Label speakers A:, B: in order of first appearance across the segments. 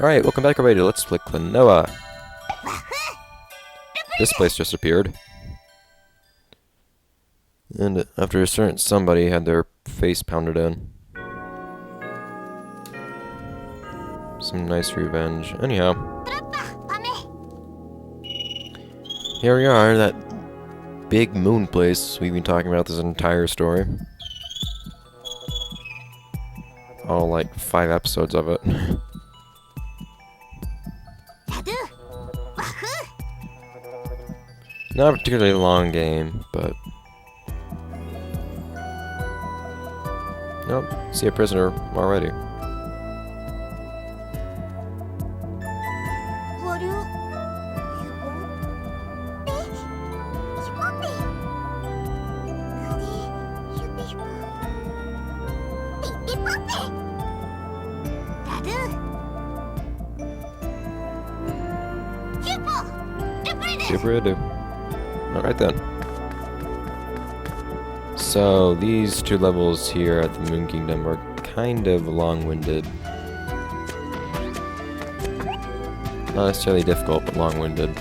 A: Alright, welcome back everybody to Let's Play Klonoa. This place just appeared. And after a certain somebody had their face pounded in. Some nice revenge. Anyhow. Here we are, that big moon place we've been talking about this entire story. All like 5 episodes of it. Not a particularly long game, but... Nope, see a prisoner already. Super do. Alright then. So, these 2 levels here at the Moon Kingdom are kind of long-winded. Not necessarily difficult, but long-winded.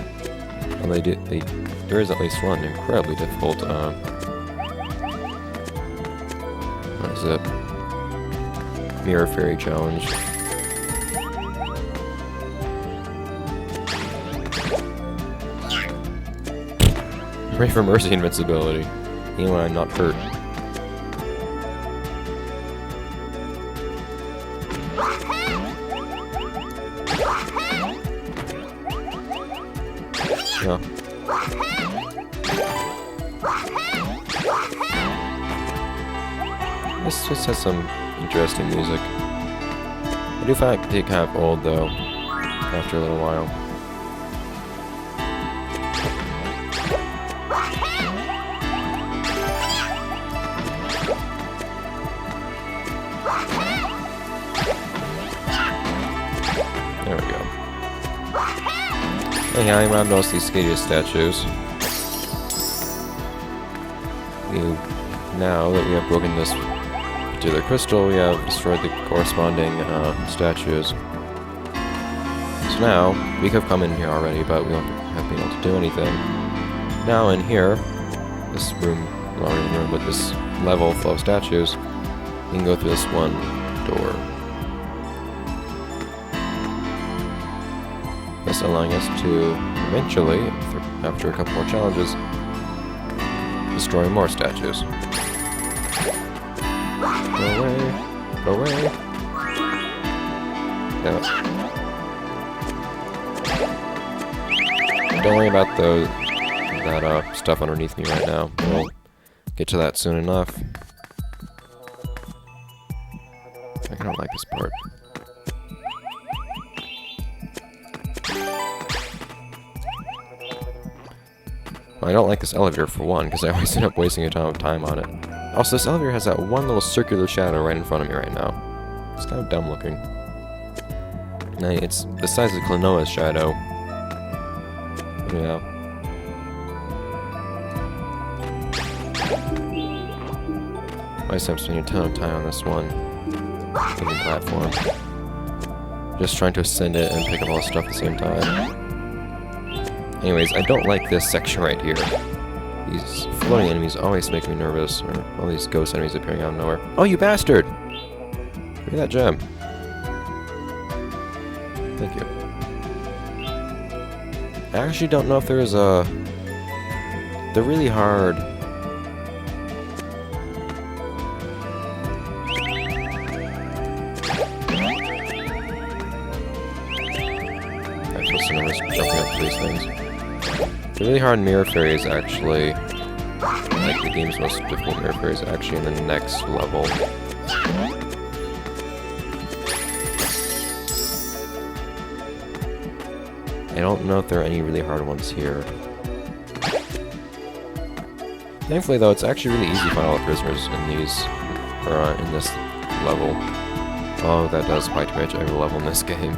A: Well, there is at least one incredibly difficult, what is it? Mirror Fairy Challenge. Pray for mercy invincibility, even when I'm not hurt. No. This just has some interesting music. I do find it kind of old though, after a little while. There we go. Anyhow, I'm around most of these Skadia statues. Now that we have broken this particular crystal, we have destroyed the corresponding statues. So now, we could have come in here already, but we don't have been able to do anything. Now in here, this room, with this level full of statues, we can go through this one door. Thus allowing us to eventually, after a couple more challenges, destroy more statues. Go away! Go away! No. Don't worry about that stuff underneath me right now. We'll get to that soon enough. I don't like this part. Well, I don't like this elevator for one, because I always end up wasting a ton of time on it. Also, this elevator has that one little circular shadow right in front of me right now. It's kind of dumb looking. Now, it's the size of Klonoa's shadow. Yeah. I just am spending a ton of time on this one hidden platform. Just trying to ascend it and pick up all the stuff at the same time. Anyways, I don't like this section right here. These floating enemies always make me nervous, or all these ghost enemies appearing out of nowhere. Oh, you bastard! Give me that gem. Thank you. I actually don't know if there's a... They're really hard. I'm just so nervous jumping up to these things. The really hard mirror fairies actually, like the game's most difficult mirror fairies, actually in the next level. I don't know if there are any really hard ones here. Thankfully though, it's actually really easy to find all the prisoners in these, or in this level. Oh, that does apply to pretty much every level in this game.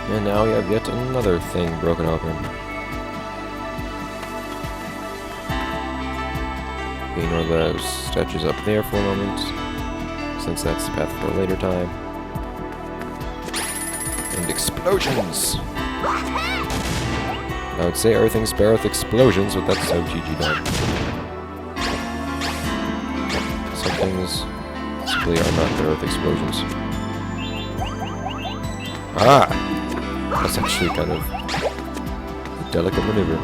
A: And now we have yet another thing broken open. Ignore those statues up there for a moment, since that's the path for a later time. And explosions! I would say everything's better with explosions, but that's so GG done. Some things simply are not better with explosions. Ah! That's actually kind of a delicate maneuver.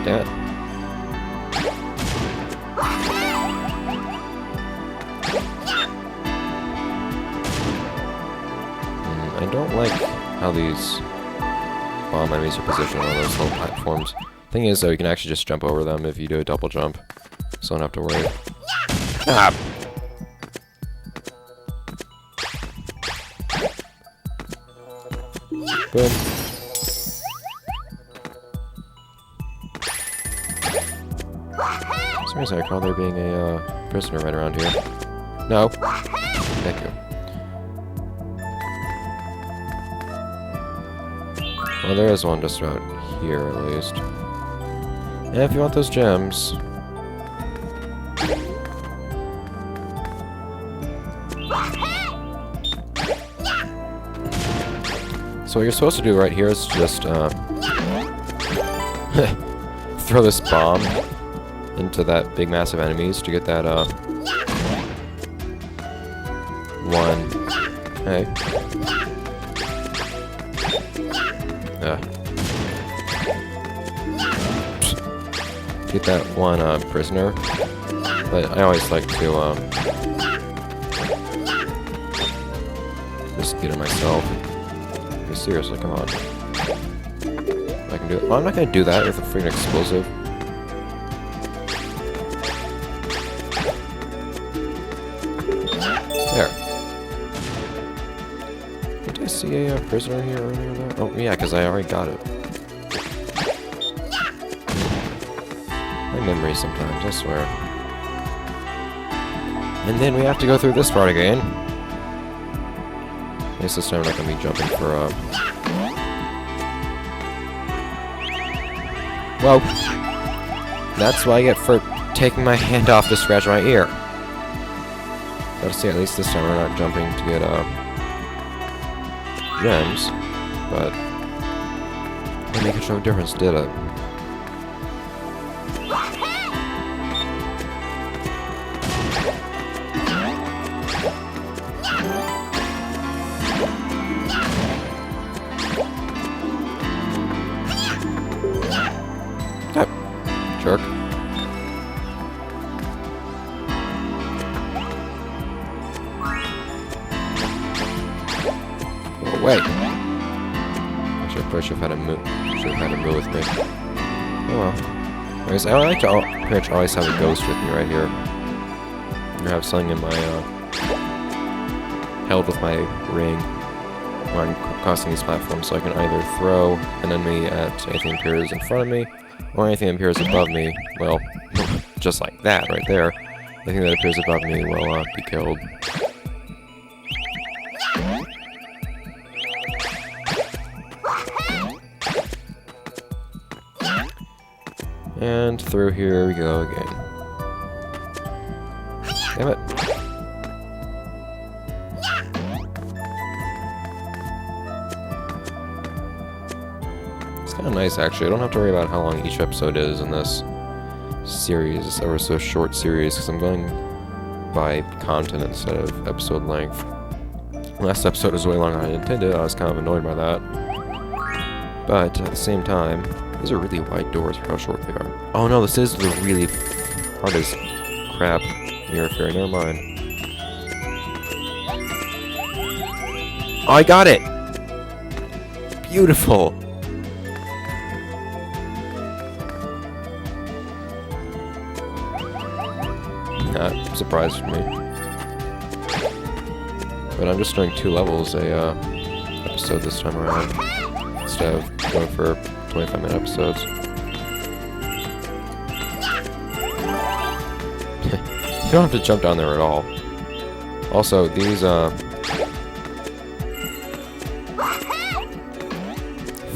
A: Damn it. I don't like how these bomb enemies are positioned on those little platforms. Thing is, though, you can actually just jump over them if you do a double jump, so don't have to worry. Ah! Boom. For some reason I recall there being a prisoner right around here. No. Thank you. Well, there is one just right here, at least. And if you want those gems... So what you're supposed to do right here is just, throw this bomb into that big mass of enemies to get that, one... Hey. Get that one, prisoner. But I always like to, just get it myself. Seriously, come on. I can do it. Well, I'm not gonna do that with a freaking explosive. There. Did I see a prisoner here earlier though? Oh, yeah, because I already got it. My memory sometimes, I swear. And then we have to go through this part again. I guess this time I'm not going to be jumping for, Whoa! That's what I get for taking my hand off to scratch my ear. Gotta say, at least this time we're not jumping to get, gems. But... it didn't make no difference, did it? Jerk. Go away. Actually, I probably should have had a move. With me. Oh well. Anyways, I like to pretty much always have a ghost with me right here. I have something in my held with my ring when I'm crossing these platforms, so I can either throw an enemy at anything that appears in front of me, or anything that appears above me. Well, just like that right there. Anything that appears above me will be killed. And through here we go again. Damn it. It's kind of nice, actually. I don't have to worry about how long each episode is in this series, this ever so short series, because I'm going by content instead of episode length. Last episode was way longer than I intended. I was kind of annoyed by that. But at the same time, these are really wide doors for how short they are. Oh no, this is the really hardest crap mirror fairy. Never mind. Oh, I got it! Beautiful! Not surprised for me. But I'm just doing 2 levels a episode this time around, instead of going for 25-minute episodes. You don't have to jump down there at all. Also, these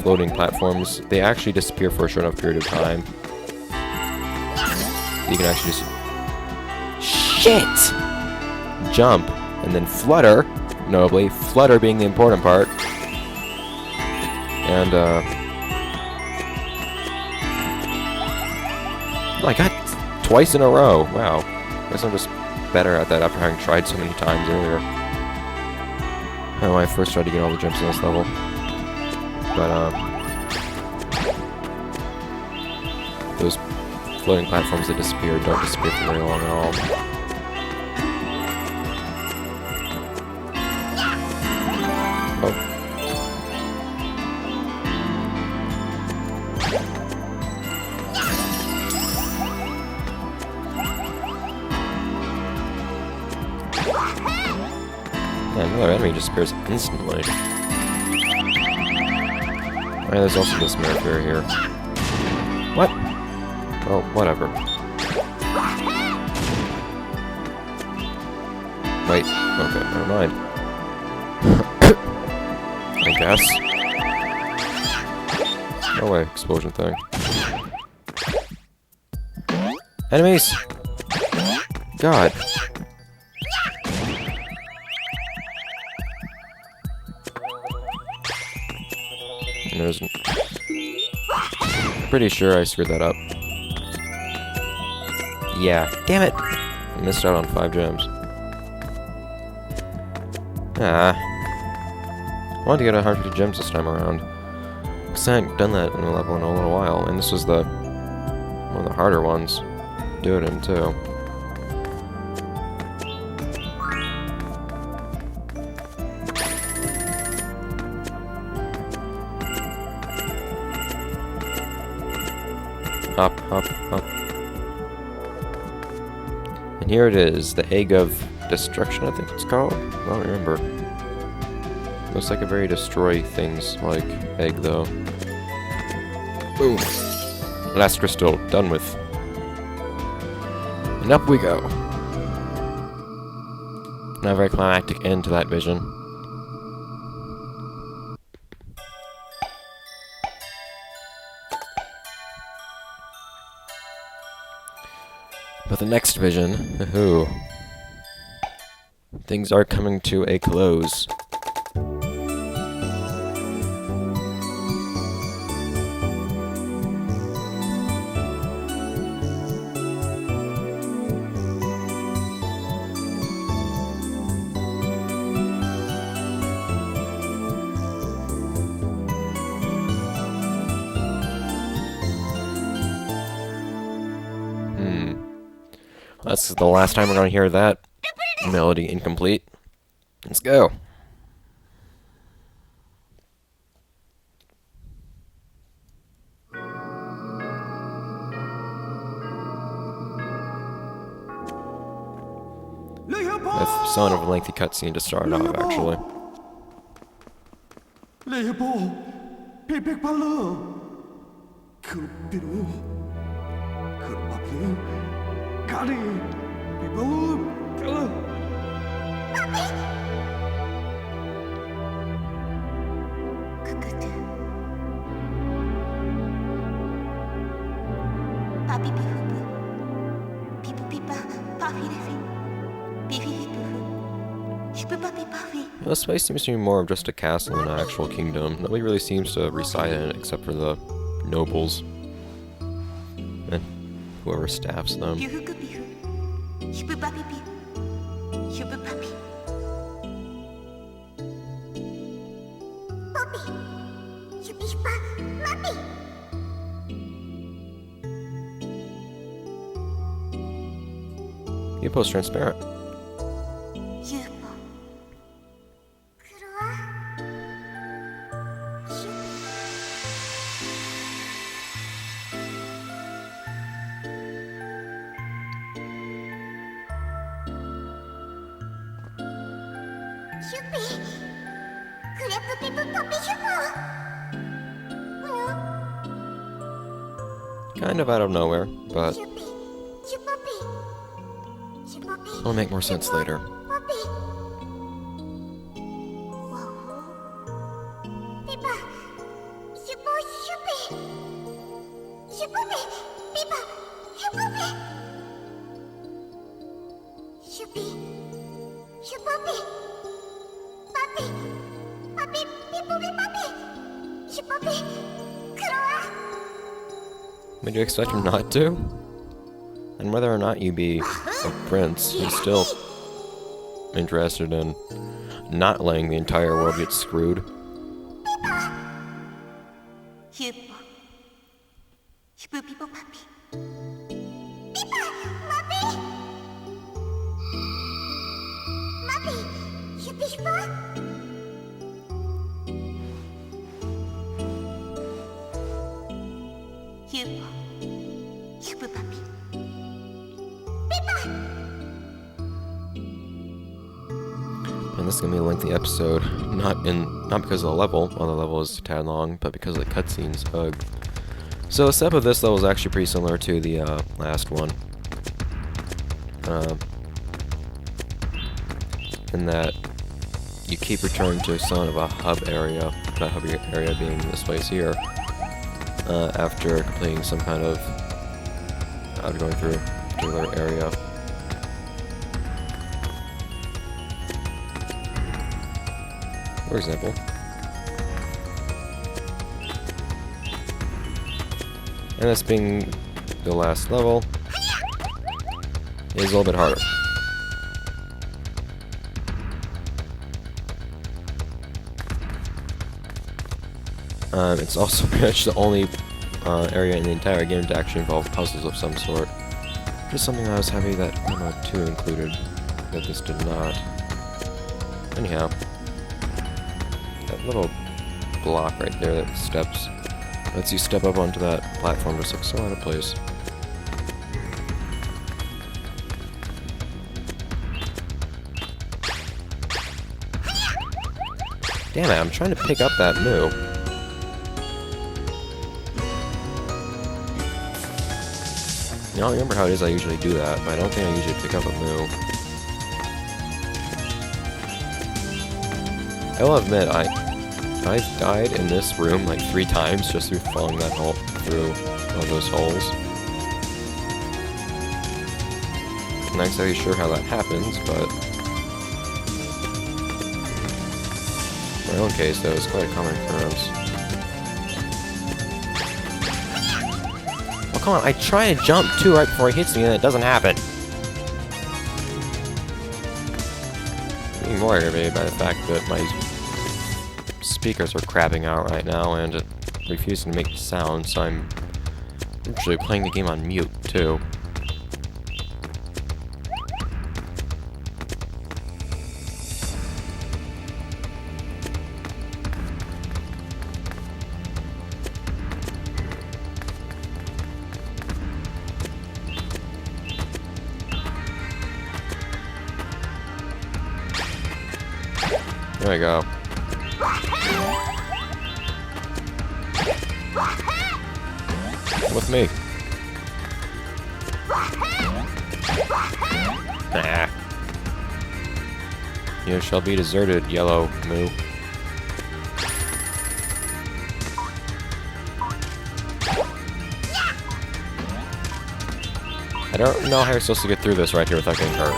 A: floating platforms, they actually disappear for a short enough period of time. You can actually just... Shit! Jump, and then flutter, notably, flutter being the important part. And, I got twice in a row. Wow. I guess I'm just better at that after having tried so many times earlier. I know when I first tried to get all the jumps in this level. But, those floating platforms that disappear don't disappear for very long at all. Oh. Yeah, another enemy disappears instantly. Alright, there's also this mirror fairy here. What? Oh, whatever. Wait, okay, never mind. I guess. No way, explosion thing. Enemies! God. There's... Pretty sure I screwed that up. Yeah, damn it! I missed out on 5 gems. Ah. I wanted to get 150 gems this time around. Because I hadn't done that in a level in a little while, and this was the... one of the harder ones to do it in, too. Hop, hop, hop. And here it is, the Egg of Destruction, I think it's called? I don't remember. Looks like a very destroy things like egg, though. Boom. Last crystal, done with. And up we go. Not a very climactic end to that vision. But the next vision, ooh, things are coming to a close. That's the last time we're going to hear that melody incomplete. Let's go. The sound of a lengthy cutscene to start off, actually. This place seems to be more of just a castle than an actual kingdom. Nobody really seems to reside in it except for the nobles and whoever staffs them. Yupo's transparent. Kind of out of nowhere, but it'll make more sense later. Would you expect him not to? And whether or not you be a prince, he's still interested in not letting the entire world get screwed. And this is gonna be a lengthy episode, not because of the level, the level is a tad long, but because of the cutscenes. So the step of this level is actually pretty similar to the last one, in that you keep returning to some of a hub area, that hub area being this place here, after completing some kind of, after going through a particular area. For example. And this being the last level, is a little bit harder. It's also pretty much the only area in the entire game to actually involve puzzles of some sort. Just something I was happy that Klonoa 2 included, that this did not. Anyhow. That little block right there that steps, lets you step up onto that platform just like so out of place. Damn it, I'm trying to pick up that moo. I don't remember how it is I usually do that, but I don't think I usually pick up a moo. I will admit, I've died in this room like 3 times just through falling that hole through one of those holes. I'm not exactly sure how that happens, but in my own case, that was quite a common occurrence. Oh, come on, I try to jump too right before he hits me and it doesn't happen. I'm being more aggravated by the fact that my speakers are crapping out right now and refusing to make sound, so I'm actually playing the game on mute too. There we go. With me. Nah. You shall be deserted, yellow moo. I don't know how you're supposed to get through this right here without getting hurt.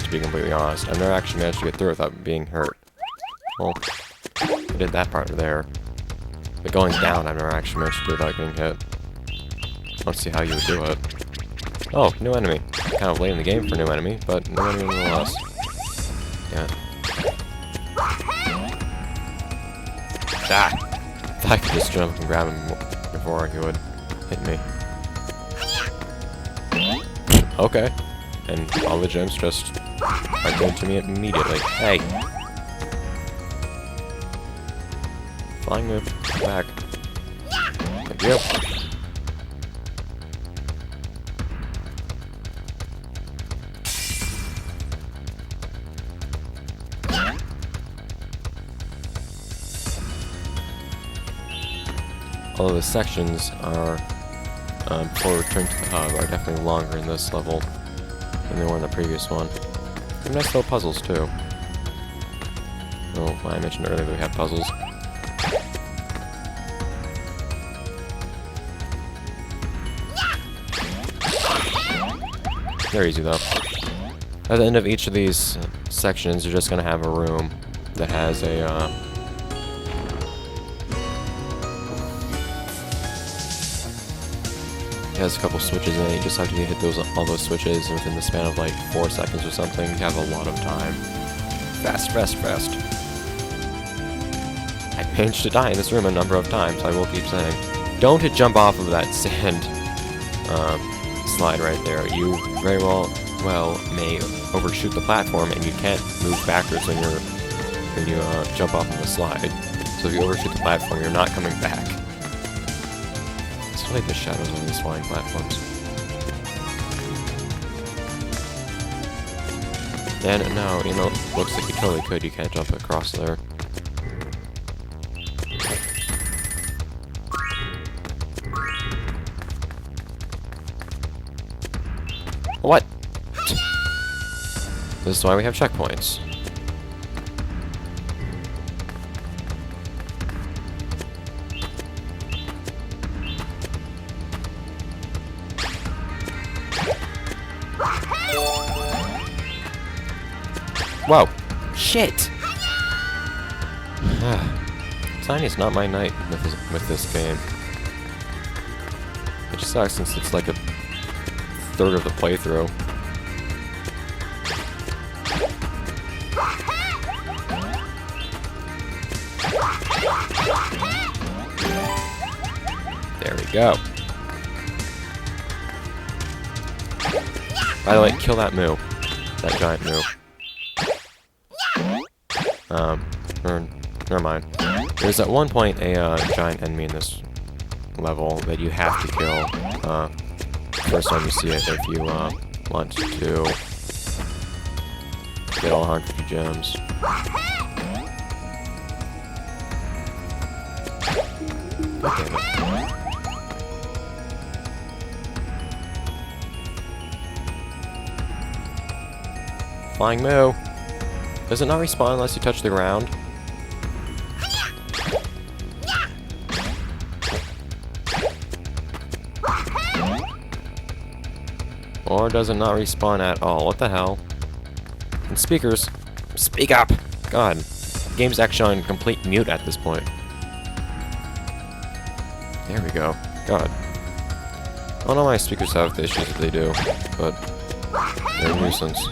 A: To be completely honest, I've never actually managed to get through without being hurt. Well, I did that part there. But going down, I've never actually managed to do without getting hit. Let's see how you would do it. Oh, new enemy. Kind of late in the game for new enemy, but new enemy nonetheless. Yeah. Ah! If I could just jump and grab him before he would hit me. Okay. And all the gems just are going to me immediately. Hey! Flying move. Back. Thank you. Although the sections are, before returning to the hub, are definitely longer in this level than they were in the previous one. And nice little puzzles, too. Oh, I mentioned earlier that we had puzzles. They're easy though. At the end of each of these sections, you're just gonna have a room that has a it has a couple switches in it. You just have to hit all those switches within the span of like 4 seconds or something. You have a lot of time. Fast, fast, fast. I managed to die in this room a number of times, I will keep saying. Don't jump off of that sand slide right there. You very well may overshoot the platform, and you can't move backwards when you jump off of the slide. So if you overshoot the platform, you're not coming back. It's like the shadows on these flying platforms. And now, you know, looks like you totally could. You can't jump across there. What? This is why we have checkpoints. Whoa! Shit! Tiny's not my night with this game. It just sucks since it's like a third of the playthrough. There we go. By the way, kill that moo. That giant moo. Never mind. There's at one point a giant enemy in this level that you have to kill first time you see it if you want to get all 150 gems. God damn it. Flying moo. Does it not respawn unless you touch the ground? Or does it not respawn at all? What the hell? And speakers, speak up! God, the game's actually on complete mute at this point. There we go. God. I don't know why speakers have the issues that they do, but they're a nuisance.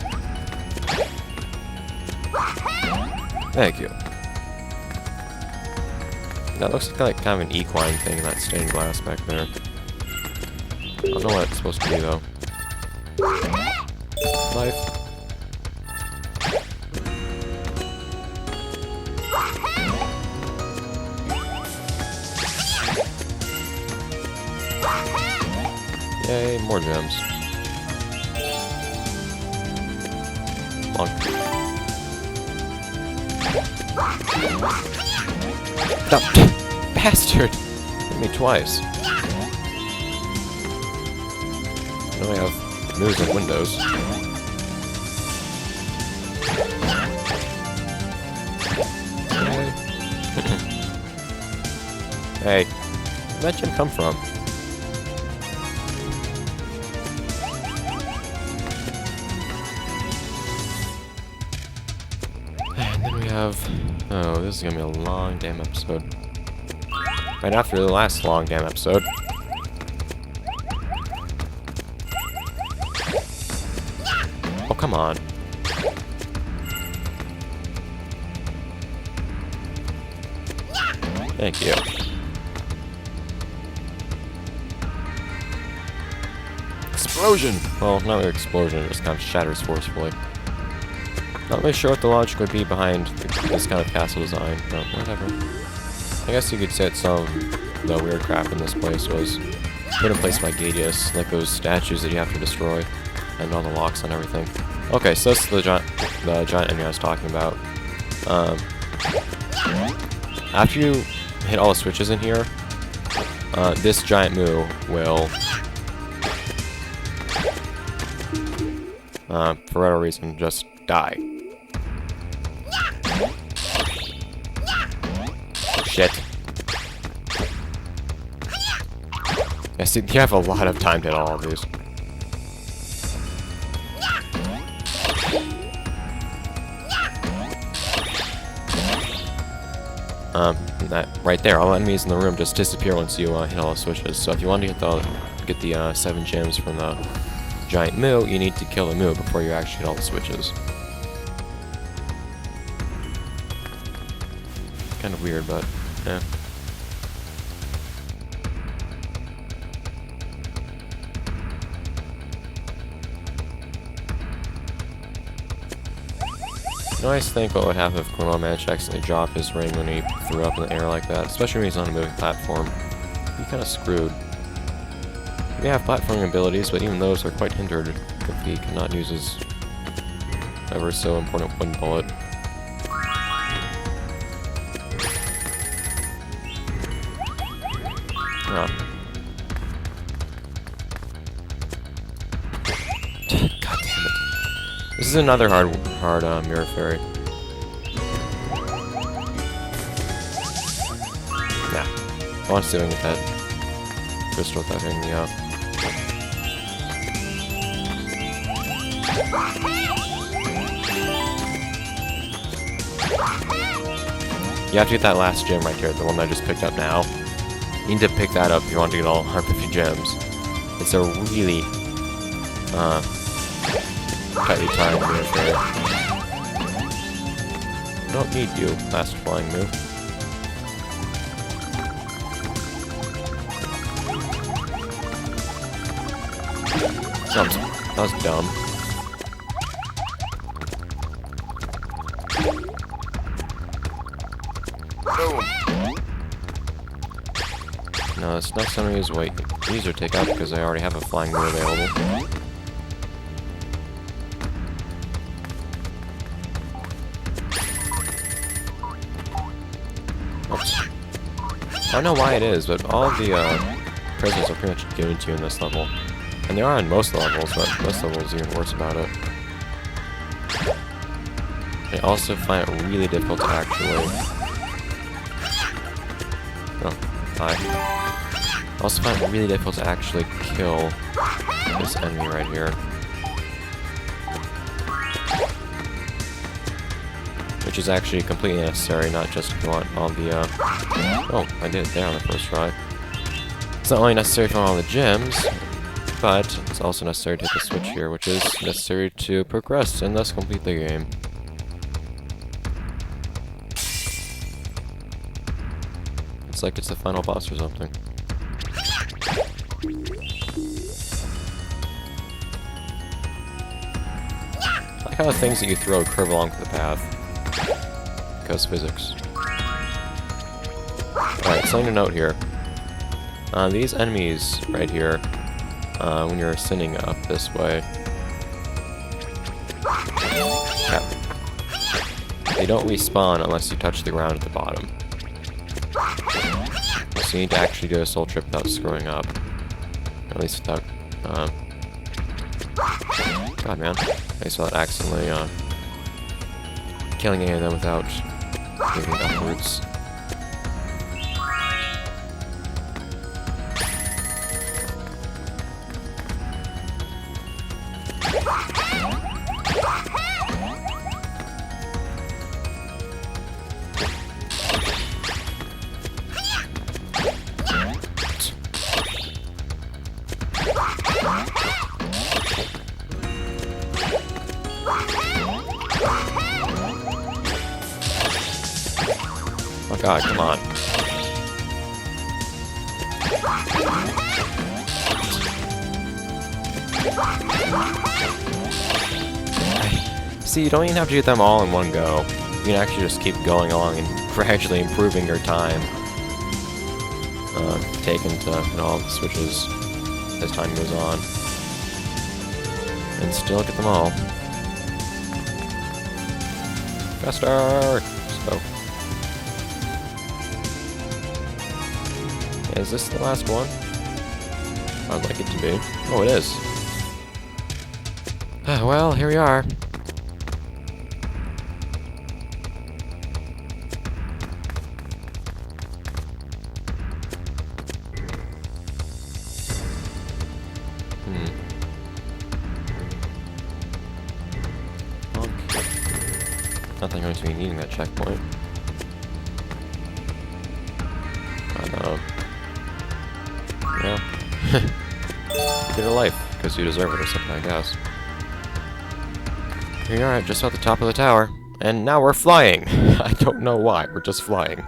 A: Thank you. That looks like kind of an equine thing, that stained glass back there. I don't know what it's supposed to be, though. Life. Yay, more gems. Bonk. Oh, bastard! Hit me twice. Now I have moves and windows. Hey, where'd that gem come from? And then we have... Oh, this is gonna be a long damn episode. Right after the last long damn episode. Oh, come on. Thank you. Explosion! Well, not really explosion, it just kind of shatters forcefully. Not really sure what the logic would be behind this kind of castle design, but whatever. I guess you could say that some of the weird crap in this place was put in place by Gadius, like those statues that you have to destroy, and all the locks and everything. Okay, so this is the giant enemy I was talking about. After you hit all the switches in here, this giant moo will, for whatever reason, just die. Shit. Yeah, see, you have a lot of time to hit all of these. That right there, all enemies in the room just disappear once you hit all the switches. So if you want to get the 7 gems from the giant moo, you need to kill the moo before you actually hit all the switches. Kind of weird, but yeah. You always think what would happen if Klonoa managed to accidentally drop his ring when he threw up in the air like that, especially when he's on a moving platform. He's kind of screwed. He may have platforming abilities, but even those are quite hindered if he cannot use his ever so important wind bullet. Ah. God damn it. This is another hard mirror fairy. Yeah. I want to see if I can get that crystal without hitting me out. You have to get that last gem right here, the one that I just picked up now. You need to pick that up if you want to get all 150 gems. It's a really tightly timed mirror fairy. Don't need you, last flying move. That was dumb. No, this next enemy is wait. Easier to take out because I already have a flying move available. I don't know why it is, but all of the presents are pretty much given to you in this level. And they are on most levels, but most levels are even worse about it. I also find it really difficult to actually... Oh, hi. I also find it really difficult to actually kill this enemy right here. Which is actually completely necessary, not just if you want all the, Oh, I did it there on the first try. It's not only necessary for all the gems, but it's also necessary to hit the switch here, which is necessary to progress and thus complete the game. It's like it's the final boss or something. I like how the things that you throw curve along the path. Because physics. Alright, something to note here. These enemies right here, when you're ascending up this way, they don't respawn unless you touch the ground at the bottom. So you need to actually do a soul trip without screwing up. At least without, God man, I saw that accidentally, killing any of them without moving upwards. Oh god, come on. See, you don't even have to do them all in one go. You can actually just keep going along and gradually improving your time taken to hit all the switches as time goes on. And still get them all. Faster! So. Is this the last one? I'd like it to be. Oh, it is. Well, here we are. Okay. Not that I'm going to be needing that checkpoint. But, yeah. Get a life, because you deserve it or something, I guess. Here you are, just at the top of the tower. And now we're flying! I don't know why, we're just flying.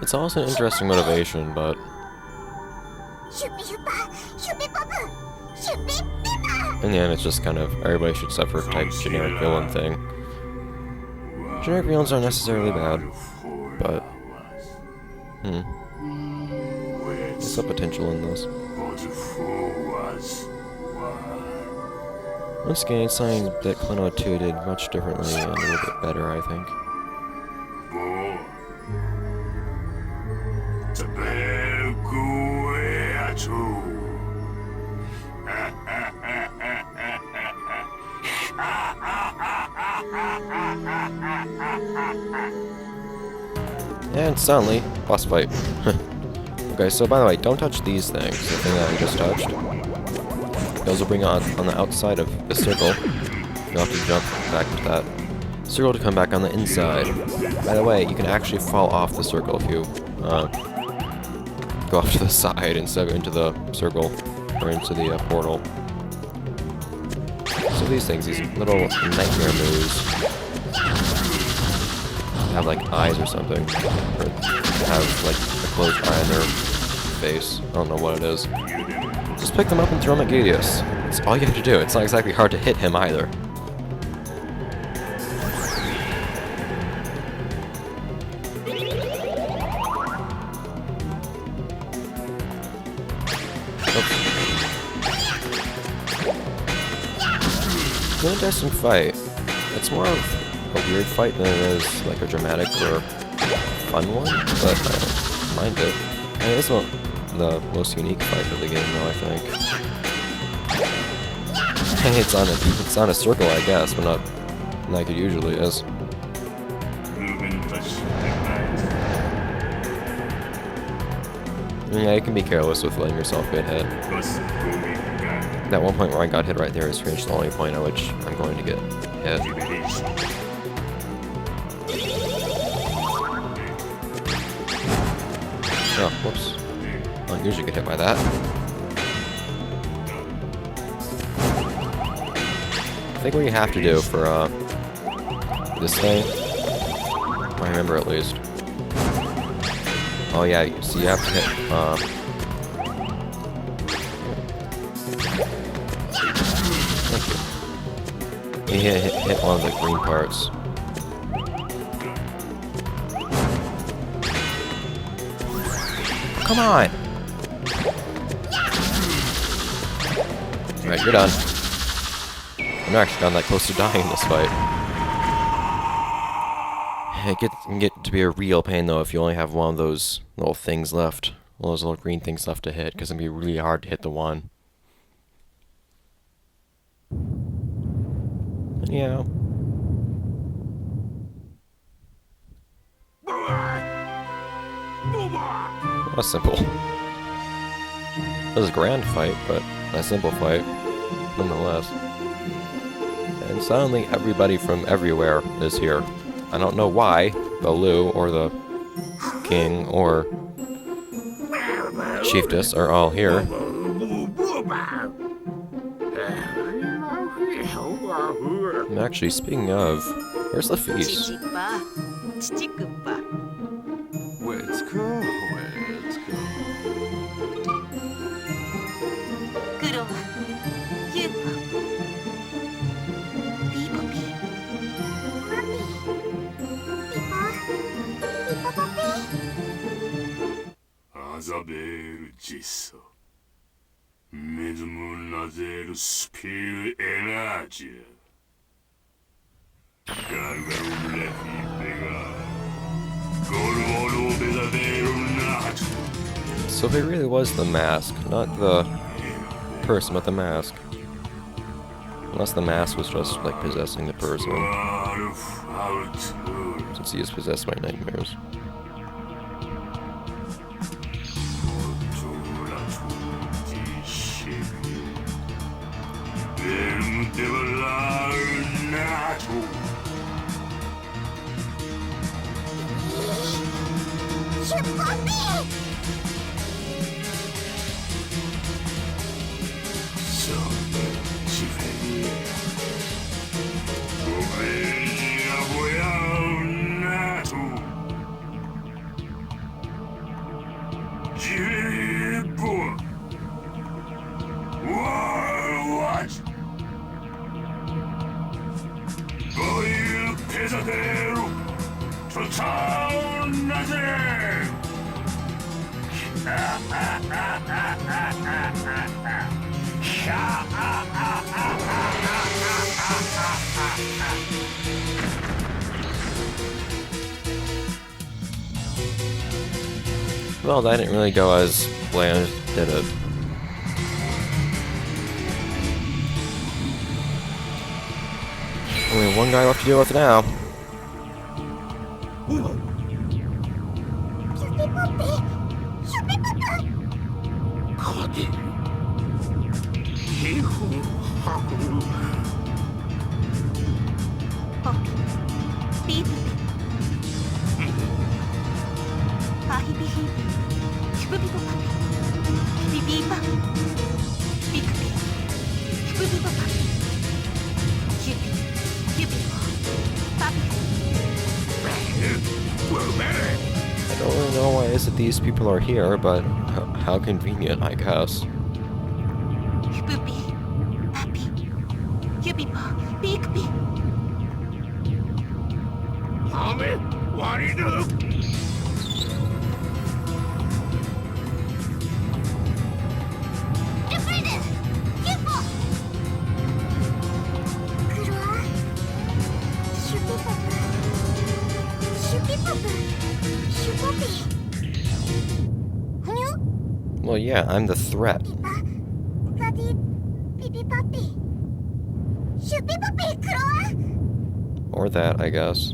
A: It's also an interesting motivation, but... in the end, it's just kind of everybody should suffer type generic villain thing. Generic villains aren't necessarily bad, but... there's some potential in this. Once again, it's something that Klonoa 2 did much differently and a little bit better, I think. And suddenly, boss fight. Okay, so by the way, don't touch these things. The thing that we just touched. Those will bring on the outside of the circle. You'll have to jump back to that circle to come back on the inside. By the way, you can actually fall off the circle if you go off to the side instead of into the circle or into the portal. So these things, these little nightmare moves, have like eyes or something, or have like a closed eye on their face. I don't know what it is. Just pick them up and throw them at Gideus. That's all you have to do. It's not exactly hard to hit him either. It's an interesting fight. It's more of a weird fight than it is like a dramatic or fun one, but I don't mind it. And it is the most unique fight of the game, though, I think. Hey, it's on a circle, I guess, but not like it usually is. Yeah, you can be careless with letting yourself get hit. That one point where I got hit right there is pretty much the only point at which I'm going to get hit. Oh, whoops. I don't usually get hit by that. I think what you have to do for this thing, I remember at least. Oh yeah, so you have to hit you hit one of the green parts. Come on! Alright, you're done. I'm actually not that close to dying in this fight. It can get to be a real pain though if you only have one of those little things left. One of those little green things left to hit, because it'd be really hard to hit the one. Yeah. A simple. It was a grand fight, but a simple fight, nonetheless. And suddenly everybody from everywhere is here. I don't know why Baloo or the king or chiefess are all here. And actually, speaking of, where's the feast? So he really was the mask, not the person, but the mask. Unless the mask was just, like, possessing the person. Since he is possessed by nightmares. Well, that didn't really go as planned, did it? Only one guy left to deal with now. I don't really know why it is that these people are here, but how convenient, I guess. Well, yeah, I'm the threat. Or that, I guess.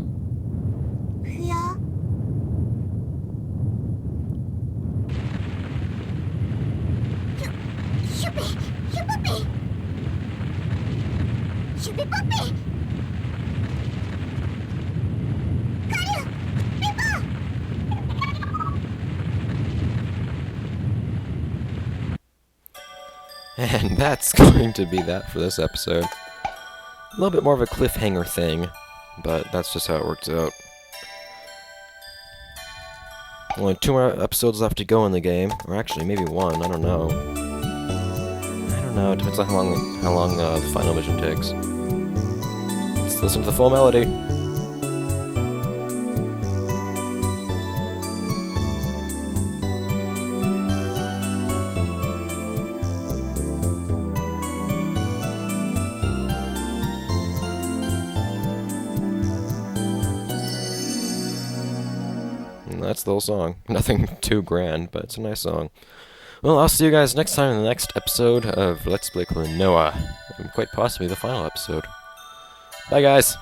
A: And that's going to be that for this episode. A little bit more of a cliffhanger thing, but that's just how it works out. Only 2 more episodes left to go in the game, or actually maybe 1. I don't know. It depends on how long the final mission takes. Let's listen to the full melody. That's the whole song. Nothing too grand, but it's a nice song. Well, I'll see you guys next time in the next episode of Let's Play Klonoa, and quite possibly the final episode. Bye, guys!